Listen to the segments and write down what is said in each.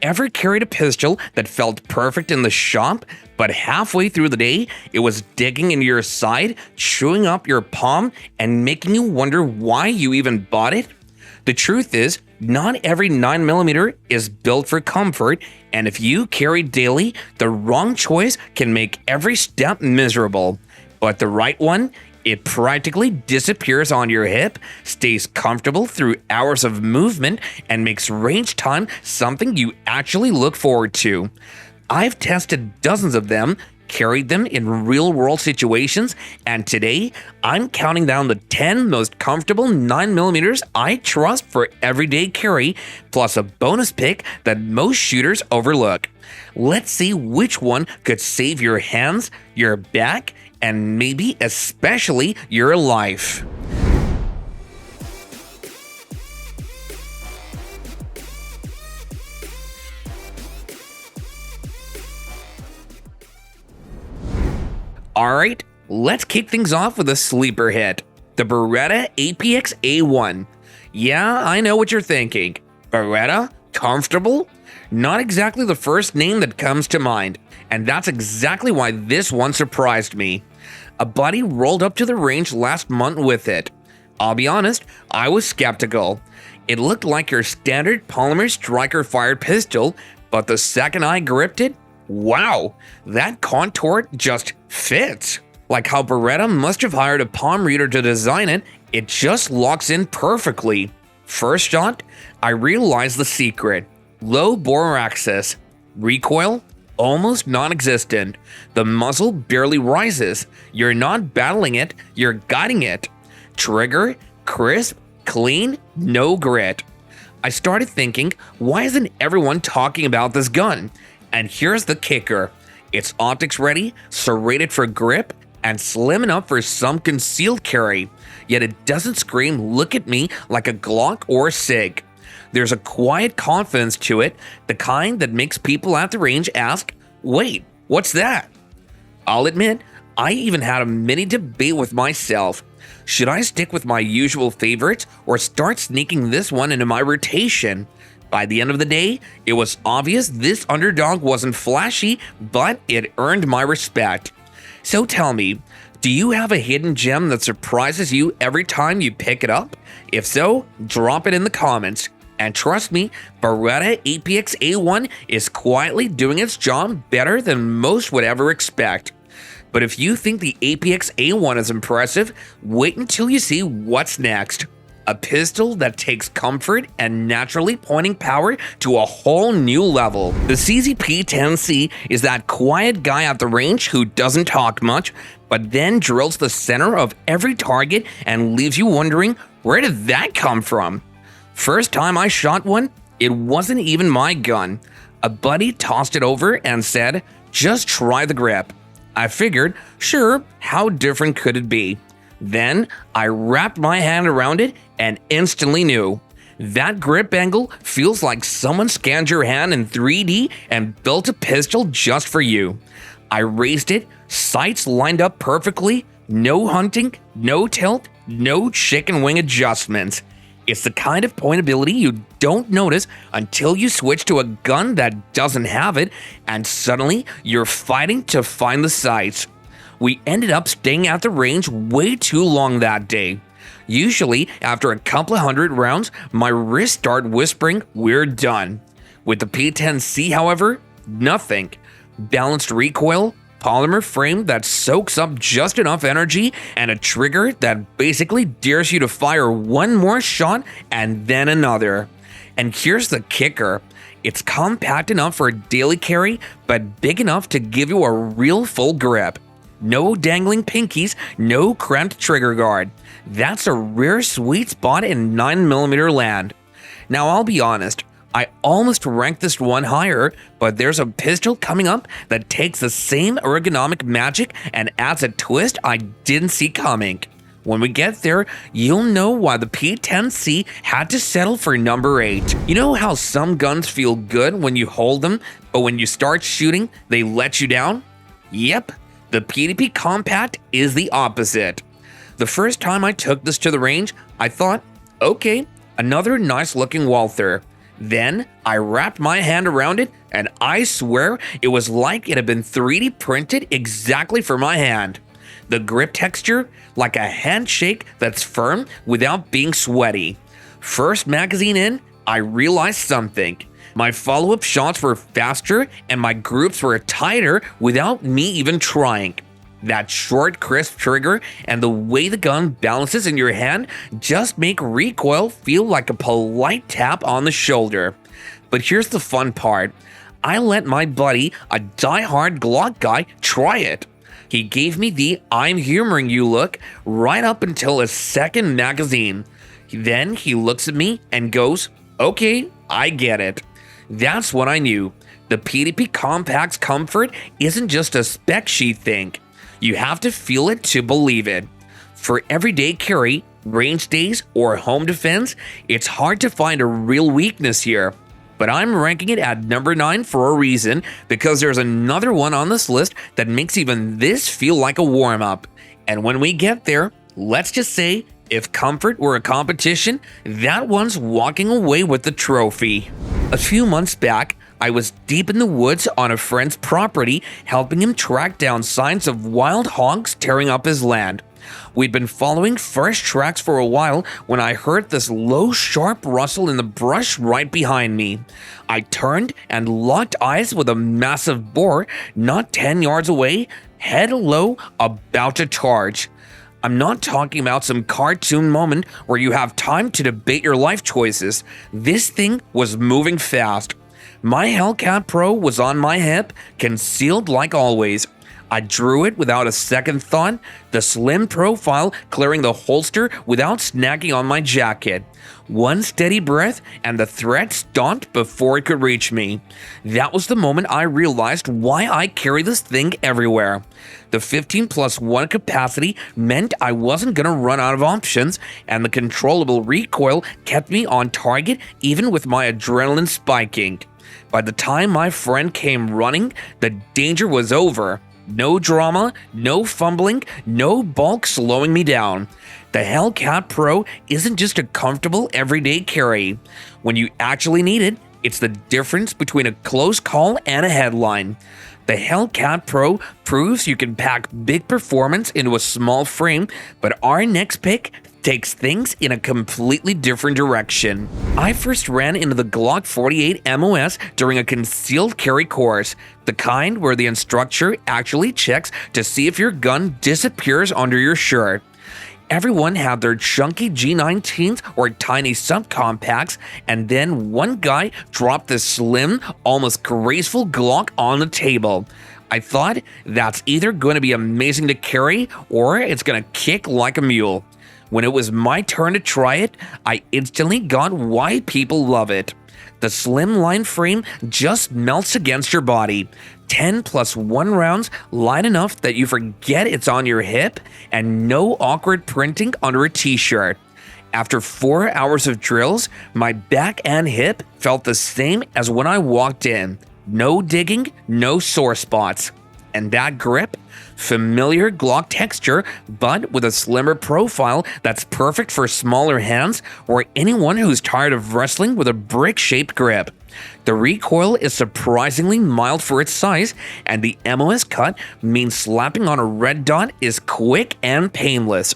Ever carried a pistol that felt perfect in the shop, but halfway through the day, it was digging into your side, chewing up your palm, and making you wonder why you even bought it? The truth is, not every 9mm is built for comfort, and if you carry daily, the wrong choice can make every step miserable. But the right one, it practically disappears on your hip, stays comfortable through hours of movement, and makes range time something you actually look forward to. I've tested dozens of them, carried them in real-world situations, and today I'm counting down the 10 most comfortable 9mm I trust for everyday carry, plus a bonus pick that most shooters overlook. Let's see which one could save your hands, your back, and maybe especially your life. Alright, let's kick things off with a sleeper hit. The Beretta APX A1. Yeah, I know what you're thinking. Beretta? Comfortable? Not exactly the first name that comes to mind, and that's exactly why this one surprised me. A buddy rolled up to the range last month with it. I'll be honest, I was skeptical. It looked like your standard polymer striker-fired pistol, but the second I gripped it, wow, that contour just fits. Like how Beretta must have hired a palm reader to design it, it just locks in perfectly. First shot, I realized the secret. Low bore axis. Recoil? Almost non-existent. The muzzle barely rises. You're not battling it, you're guiding it. Trigger? Crisp? Clean? No grit. I started thinking, why isn't everyone talking about this gun? And here's the kicker. It's optics ready, serrated for grip, and slim enough for some concealed carry. Yet it doesn't scream, look at me, like a Glock or a Sig. There's a quiet confidence to it, the kind that makes people at the range ask, wait, what's that? I'll admit, I even had a mini debate with myself. Should I stick with my usual favorites or start sneaking this one into my rotation? By the end of the day, it was obvious this underdog wasn't flashy, but it earned my respect. So tell me, do you have a hidden gem that surprises you every time you pick it up? If so, drop it in the comments. And trust me, Beretta APX A1 is quietly doing its job better than most would ever expect. But if you think the APX A1 is impressive, wait until you see what's next. A pistol that takes comfort and naturally pointing power to a whole new level. The CZP-10C is that quiet guy at the range who doesn't talk much, but then drills the center of every target and leaves you wondering, where did that come from? First time I shot one, it wasn't even my gun. A buddy tossed it over and said, just try the grip. I figured, sure, how different could it be? Then I wrapped my hand around it and instantly knew. That grip angle feels like someone scanned your hand in 3D and built a pistol just for you. I raised it, sights lined up perfectly, no hunting, no tilt, no chicken wing adjustments. It's the kind of pointability you don't notice until you switch to a gun that doesn't have it, and suddenly you're fighting to find the sights. We ended up staying at the range way too long that day. Usually, after a couple of hundred rounds, my wrists start whispering, we're done. With the P10C, however, nothing. Balanced recoil, polymer frame that soaks up just enough energy, and a trigger that basically dares you to fire one more shot and then another. And here's the kicker. It's compact enough for a daily carry, but big enough to give you a real full grip. No dangling pinkies, no cramped trigger guard. That's a rare sweet spot in 9mm land. Now I'll be honest, I almost ranked this one higher, but there's a pistol coming up that takes the same ergonomic magic and adds a twist I didn't see coming. When we get there, you'll know why the P10C had to settle for number 8. You know how some guns feel good when you hold them, but when you start shooting, they let you down? Yep, the PDP Compact is the opposite. The first time I took this to the range, I thought, okay, another nice looking Walther. Then I wrapped my hand around it, and I swear it was like it had been 3D printed exactly for my hand. The grip texture, like a handshake that's firm without being sweaty. First magazine in, I realized something. My follow-up shots were faster and my groups were tighter without me even trying. That short, crisp trigger and the way the gun balances in your hand just make recoil feel like a polite tap on the shoulder. But here's the fun part. I let my buddy, a die-hard Glock guy, try it. He gave me the "I'm humoring you" look right up until his second magazine. Then he looks at me and goes, "Okay, I get it." That's when I knew. The PDP Compact's comfort isn't just a spec sheet thing. You have to feel it to believe it. For everyday carry, range days, or home defense, it's hard to find a real weakness here. But I'm ranking it at number 9 for a reason, because there's another one on this list that makes even this feel like a warm-up. And when we get there, let's just say, if comfort were a competition, that one's walking away with the trophy. A few months back, I was deep in the woods on a friend's property, helping him track down signs of wild hogs tearing up his land. We'd been following fresh tracks for a while when I heard this low, sharp rustle in the brush right behind me. I turned and locked eyes with a massive boar not 10 yards away, head low, about to charge. I'm not talking about some cartoon moment where you have time to debate your life choices. This thing was moving fast. My Hellcat Pro was on my hip, concealed like always. I drew it without a second thought, the slim profile clearing the holster without snagging on my jacket. One steady breath and the threat stopped before it could reach me. That was the moment I realized why I carry this thing everywhere. The 15+1 capacity meant I wasn't gonna run out of options, and the controllable recoil kept me on target even with my adrenaline spiking. By the time my friend came running, the danger was over. No drama, no fumbling, no bulk slowing me down. The Hellcat Pro isn't just a comfortable everyday carry. When you actually need it, it's the difference between a close call and a headline. The Hellcat Pro proves you can pack big performance into a small frame, but our next pick takes things in a completely different direction. I first ran into the Glock 48 MOS during a concealed carry course, the kind where the instructor actually checks to see if your gun disappears under your shirt. Everyone had their chunky G19s or tiny subcompacts, and then one guy dropped this slim, almost graceful Glock on the table. I thought, that's either going to be amazing to carry or it's going to kick like a mule. When it was my turn to try it, I instantly got why people love it. The slimline frame just melts against your body. 10+1 rounds light enough that you forget it's on your hip, and no awkward printing under a t-shirt. After 4 hours of drills, my back and hip felt the same as when I walked in. No digging, no sore spots. And that grip? Familiar Glock texture, but with a slimmer profile that's perfect for smaller hands or anyone who's tired of wrestling with a brick-shaped grip. The recoil is surprisingly mild for its size, and the MOS cut means slapping on a red dot is quick and painless.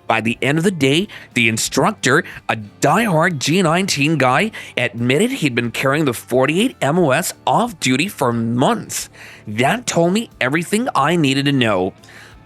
By the end of the day, the instructor, a die-hard G19 guy, admitted he'd been carrying the 48 MOS off-duty for months. That told me everything I needed to know.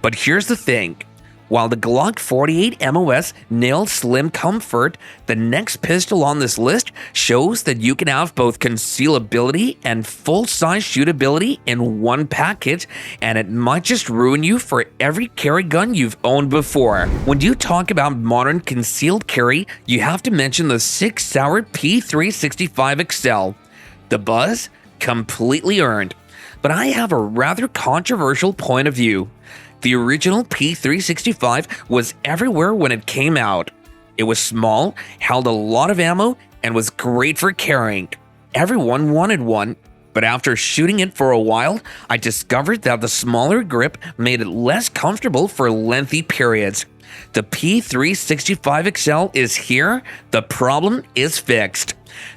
But here's the thing. While the Glock 48 MOS nails slim comfort, the next pistol on this list shows that you can have both concealability and full-size shootability in one package, and it might just ruin you for every carry gun you've owned before. When you talk about modern concealed carry, you have to mention the Sig Sauer P365 XL. The buzz? Completely earned. But I have a rather controversial point of view. The original P365 was everywhere when it came out. It was small, held a lot of ammo, and was great for carrying. Everyone wanted one, but after shooting it for a while, I discovered that the smaller grip made it less comfortable for lengthy periods. The P365 XL is here, the problem is fixed.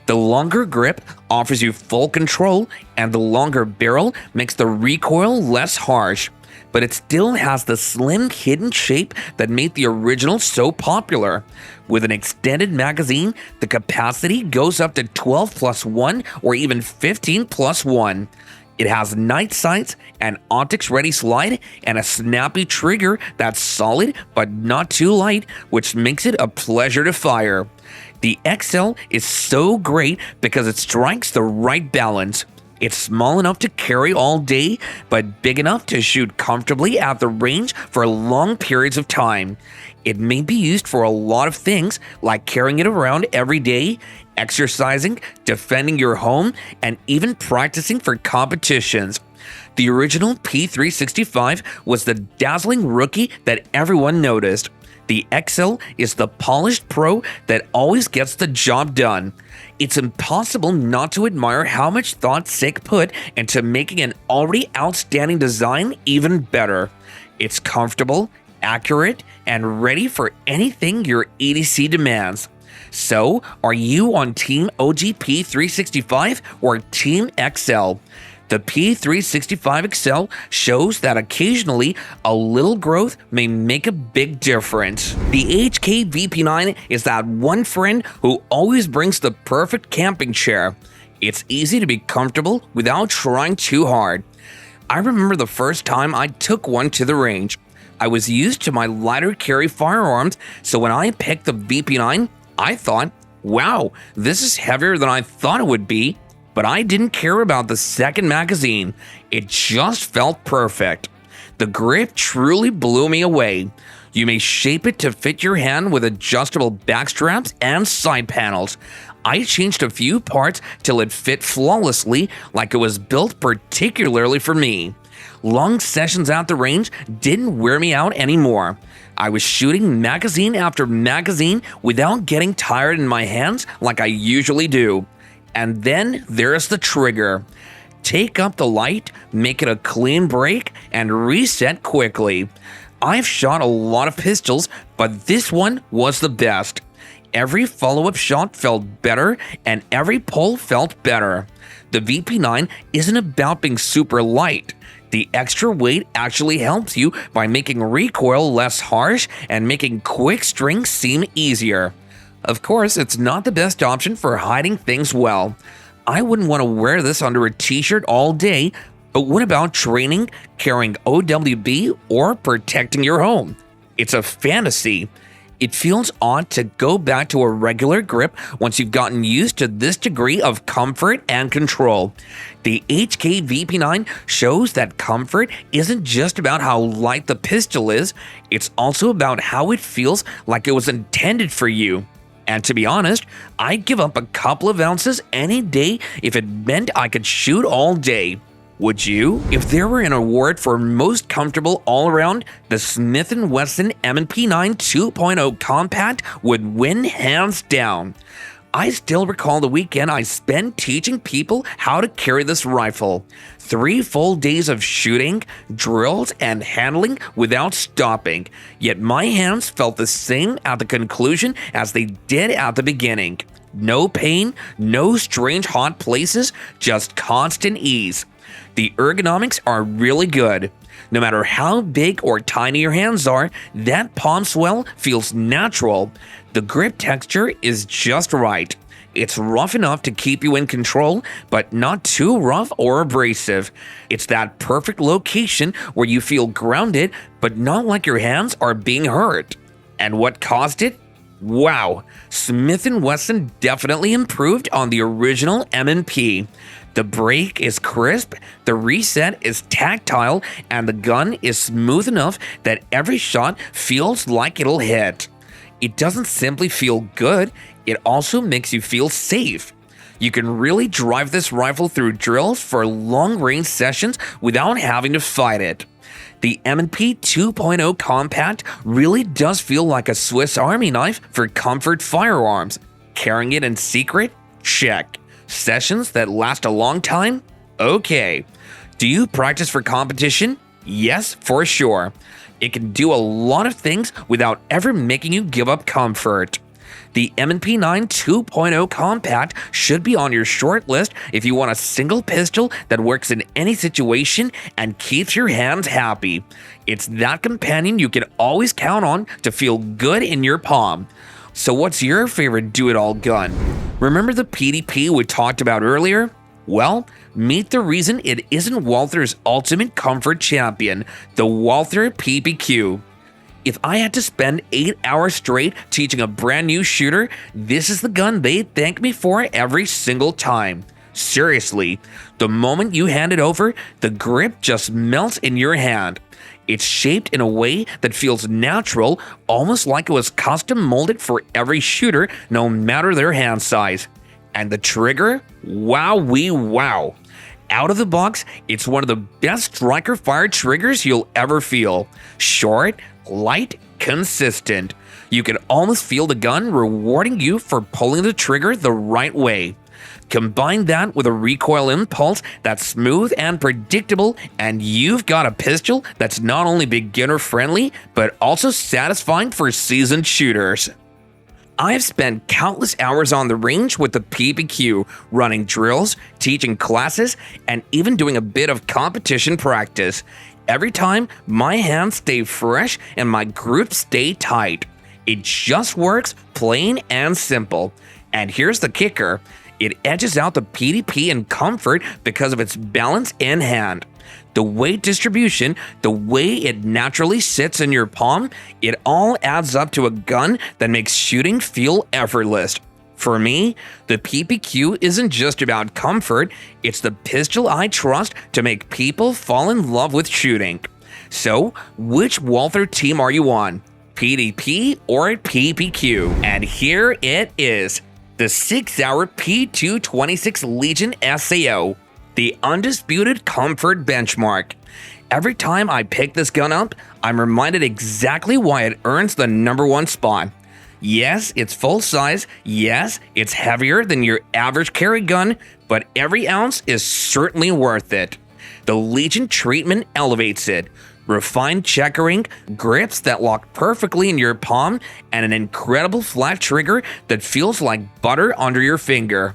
The longer grip offers you full control, and the longer barrel makes the recoil less harsh. But it still has the slim hidden shape that made the original so popular. With an extended magazine, the capacity goes up to 12+1 or even 15+1. It has night sights, an optics-ready slide, and a snappy trigger that's solid but not too light, which makes it a pleasure to fire. The XL is so great because it strikes the right balance. It's small enough to carry all day, but big enough to shoot comfortably at the range for long periods of time. It may be used for a lot of things, like carrying it around every day, exercising, defending your home, and even practicing for competitions. The original P365 was the dazzling rookie that everyone noticed. The XL is the polished pro that always gets the job done. It's impossible not to admire how much thought Sig put into making an already outstanding design even better. It's comfortable, accurate, and ready for anything your EDC demands. So, are you on Team OG P365 or Team XL? The P365 XL shows that occasionally a little growth may make a big difference. The HK VP9 is that one friend who always brings the perfect camping chair. It's easy to be comfortable without trying too hard. I remember the first time I took one to the range. I was used to my lighter carry firearms, so when I picked the VP9, I thought, wow, this is heavier than I thought it would be. But I didn't care about the second magazine. It just felt perfect. The grip truly blew me away. You may shape it to fit your hand with adjustable back straps and side panels. I changed a few parts till it fit flawlessly, like it was built particularly for me. Long sessions at the range didn't wear me out anymore. I was shooting magazine after magazine without getting tired in my hands like I usually do. And then there's the trigger. Take up the light, make it a clean break, and reset quickly. I've shot a lot of pistols, but this one was the best. Every follow-up shot felt better, and every pull felt better. The VP9 isn't about being super light. The extra weight actually helps you by making recoil less harsh and making quick strings seem easier. Of course, it's not the best option for hiding things well. I wouldn't want to wear this under a t-shirt all day, but what about training, carrying OWB, or protecting your home? It's a fantasy. It feels odd to go back to a regular grip once you've gotten used to this degree of comfort and control. The HK VP9 shows that comfort isn't just about how light the pistol is, it's also about how it feels like it was intended for you. And to be honest, I'd give up a couple of ounces any day if it meant I could shoot all day. Would you? If there were an award for most comfortable all-around, the Smith & Wesson M&P 9 2.0 Compact would win hands down. I still recall the weekend I spent teaching people how to carry this rifle. 3 full days of shooting, drills, and handling without stopping. Yet my hands felt the same at the conclusion as they did at the beginning. No pain, no strange hot places, just constant ease. The ergonomics are really good. No matter how big or tiny your hands are, that palm swell feels natural. The grip texture is just right. It's rough enough to keep you in control, but not too rough or abrasive. It's that perfect location where you feel grounded, but not like your hands are being hurt. And what caused it? Wow, Smith & Wesson definitely improved on the original M&P. The break is crisp, the reset is tactile, and the gun is smooth enough that every shot feels like it'll hit. It doesn't simply feel good, it also makes you feel safe. You can really drive this rifle through drills for long-range sessions without having to fight it. The M&P 2.0 Compact really does feel like a Swiss Army knife for comfort firearms. Carrying it in secret? Check. Sessions that last a long time? Okay. Do you practice for competition? Yes, for sure. It can do a lot of things without ever making you give up comfort. The M&P9 2.0 Compact should be on your short list if you want a single pistol that works in any situation and keeps your hands happy. It's that companion you can always count on to feel good in your palm. So what's your favorite do-it-all gun? Remember the PDP we talked about earlier? Well, meet the reason it isn't Walther's ultimate comfort champion, the Walther PPQ. If I had to spend 8 hours straight teaching a brand new shooter, this is the gun they'd thank me for every single time. Seriously, the moment you hand it over, the grip just melts in your hand. It's shaped in a way that feels natural, almost like it was custom molded for every shooter, no matter their hand size. And the trigger? Wowee wow. Out of the box, it's one of the best striker-fired triggers you'll ever feel. Short, light, consistent. You can almost feel the gun rewarding you for pulling the trigger the right way. Combine that with a recoil impulse that's smooth and predictable, and you've got a pistol that's not only beginner-friendly, but also satisfying for seasoned shooters. I have spent countless hours on the range with the PPQ, running drills, teaching classes, and even doing a bit of competition practice. Every time, my hands stay fresh and my grips stay tight. It just works, plain and simple. And here's the kicker. It edges out the PDP in comfort because of its balance in hand. The weight distribution, the way it naturally sits in your palm, it all adds up to a gun that makes shooting feel effortless. For me, the PPQ isn't just about comfort, it's the pistol I trust to make people fall in love with shooting. So, which Walther team are you on? PDP or PPQ? And here it is, the Sig Sauer P226 Legion SAO. The undisputed comfort benchmark. Every time I pick this gun up, I'm reminded exactly why it earns the #1 spot. Yes, it's full size. Yes, it's heavier than your average carry gun, but every ounce is certainly worth it. The Legion treatment elevates it. Refined checkering, grips that lock perfectly in your palm, and an incredible flat trigger that feels like butter under your finger.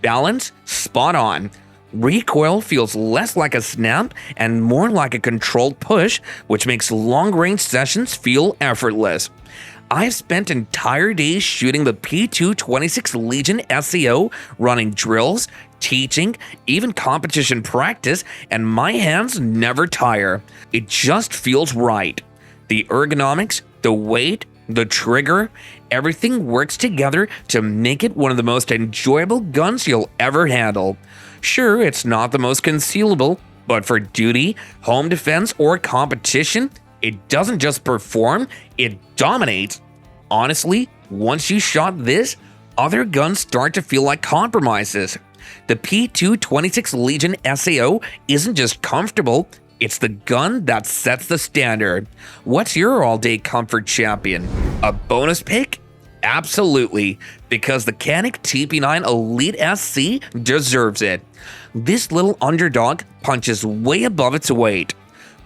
Balance, spot on. Recoil feels less like a snap and more like a controlled push, which makes long-range sessions feel effortless. I've spent entire days shooting the P226 Legion SAO, running drills, teaching, even competition practice, and my hands never tire. It just feels right. The ergonomics, the weight, the trigger, everything works together to make it one of the most enjoyable guns you'll ever handle. Sure, it's not the most concealable, but for duty, home defense, or competition, it doesn't just perform, it dominates. Honestly, once you shot this, other guns start to feel like compromises. The P226 Legion SAO isn't just comfortable, it's the gun that sets the standard. What's your all-day comfort champion? A bonus pick? Absolutely, because the Canik TP9 Elite SC deserves it. This little underdog punches way above its weight.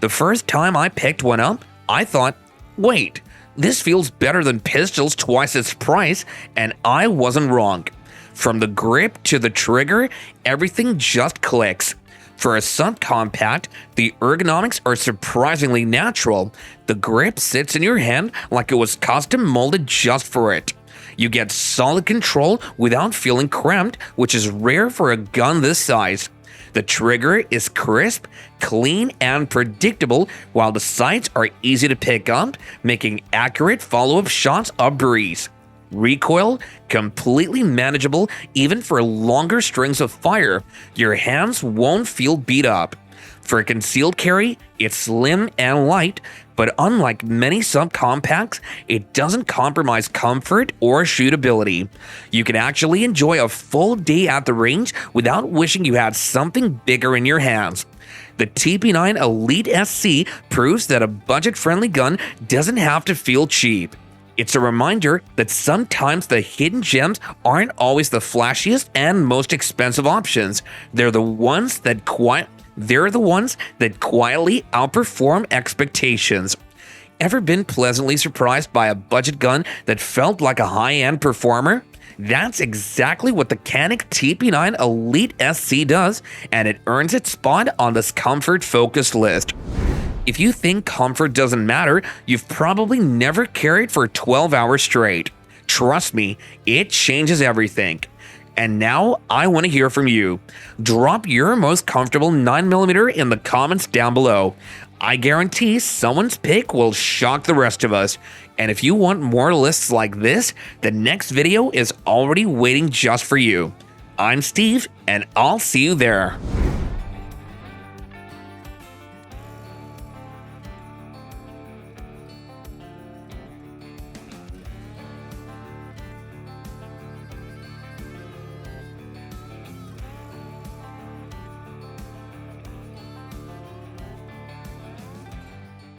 The first time I picked one up, I thought, wait, this feels better than pistols twice its price, and I wasn't wrong. From the grip to the trigger, everything just clicks. For a subcompact, the ergonomics are surprisingly natural. The grip sits in your hand like it was custom molded just for it. You get solid control without feeling cramped, which is rare for a gun this size. The trigger is crisp, clean, and predictable, while the sights are easy to pick up, making accurate follow-up shots a breeze. Recoil, completely manageable even for longer strings of fire. Your hands won't feel beat up. For a concealed carry, it's slim and light, but unlike many subcompacts, it doesn't compromise comfort or shootability. You can actually enjoy a full day at the range without wishing you had something bigger in your hands. The TP9 Elite SC proves that a budget-friendly gun doesn't have to feel cheap. It's a reminder that sometimes the hidden gems aren't always the flashiest and most expensive options. They're the ones that quietly outperform expectations. Ever been pleasantly surprised by a budget gun that felt like a high-end performer? That's exactly what the Canik TP9 Elite SC does, and it earns its spot on this comfort-focused list. If you think comfort doesn't matter, you've probably never carried for 12 hours straight. Trust me, it changes everything. And now I want to hear from you. Drop your most comfortable 9mm in the comments down below. I guarantee someone's pick will shock the rest of us. And if you want more lists like this, the next video is already waiting just for you. I'm Steve, and I'll see you there.